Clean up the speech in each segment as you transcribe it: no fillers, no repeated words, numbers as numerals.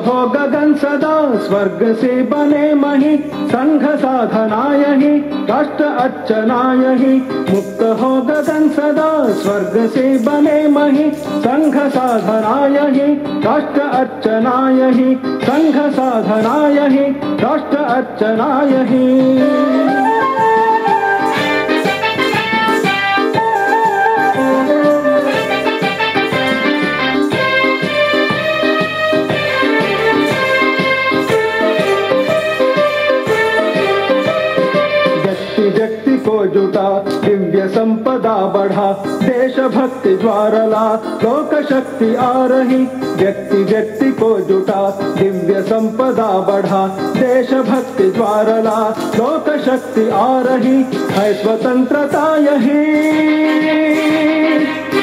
हो गगन सदा स्वर्ग से बने मही, संघ साधनाय ही राष्ट्र अर्चनाय ही। मुक्त हो गगन सदा स्वर्ग से बने मही, संघ साधनाय ही राष्ट्र अर्चनाय ही। संघ साधनाय ही राष्ट्र अर्चनाय ही। व्यक्ति को जुटा दिव्य संपदा बढ़ा, देशभक्ति ज्वारला लोक शक्ति आ रही। व्यक्ति को जुटा दिव्य संपदा बढ़ा, देशभक्ति ज्वारला लोक शक्ति आ रही। है स्वतंत्रता यही,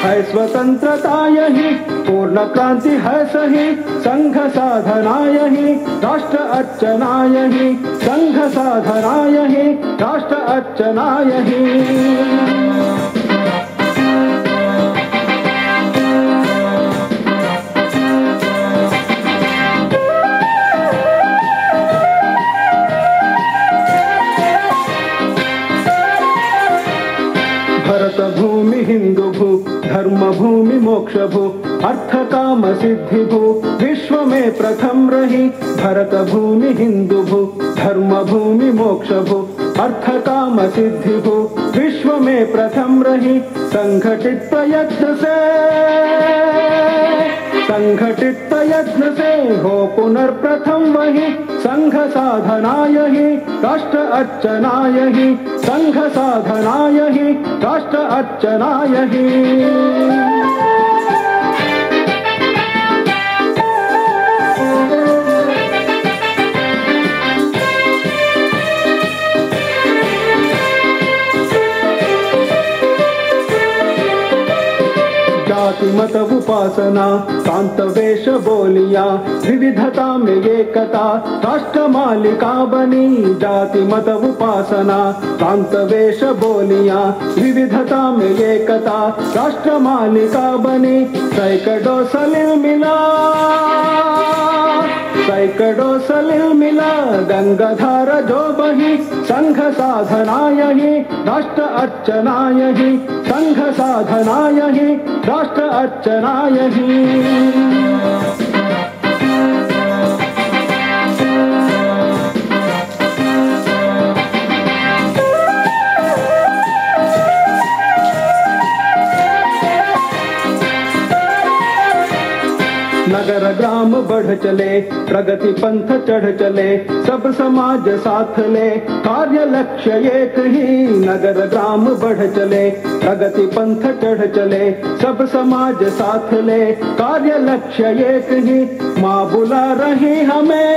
है स्वतंत्रता यही, पूर्ण क्रांति है सही। संघ साधनाय ही राष्ट्र अर्चनाय ही, संघ साधनाय ही राष्ट्र अर्चनाय ही। भरत भूमि हिंदू भू, धर्म भूमि मोक्ष भू, अर्थ काम सिद्धि भू, विश्व में प्रथम रही। भरत भूमि हिंदू भू, धर्म भूमि मोक्ष भू, अर्थ काम सिद्धि भू, विश्व में प्रथम रही। संगठित प्रयत्न से, संगठित प्रयत्न से हो पुनर्प्रथम वही। संघ साधनाय ही राष्ट्र अर्चनाय ही, संघ साधनाय ही राष्ट्र अर्चनाय ही। जाति मत उपासना कांत वेश बोलिया, विविधता में एकता राष्ट्र मालिका बनी। जाति मत उपासना कांत वेश बोलिया, विविधता में एकता राष्ट्र मालिका बनी। सैकड़ों सलील मिला, सैकड़ों सलील मिला, गंगाधार जो बही। संघ साधनाय ही राष्ट्र अर्चनाय ही, संघ साधनाय ही राष्ट्र अर्चनाय ही। नगर ग्राम बढ़ चले, प्रगति पंथ चढ़ चले, सब समाज साथ ले, कार्य लक्ष्य एक ही। नगर ग्राम बढ़ चले, प्रगति पंथ चढ़ चले, सब समाज साथ ले, कार्य लक्ष्य एक ही। माँ बुला रही हमें,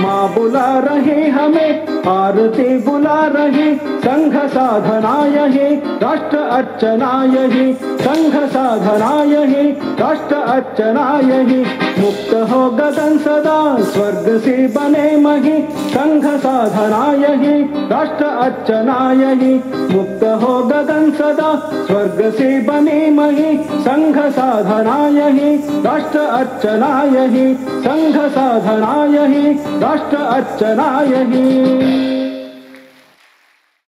माँ बुला रही हमें, आरती बुला रही। संघ साधनाय ही राष्ट्र अर्चनाय ही, संघ साधनाय ही राष्ट्र अर्चनाय ही। मुक्त हो गगन सदा स्वर्ग से बने मही, संघ साधनाय ही राष्ट्र अर्चनाय ही। मुक्त हो गगन सदा स्वर्ग से बने मही, संघ साधनाय ही राष्ट्र अर्चनाय ही, संघ साधनाय ही राष्ट्र अर्चनाय ही।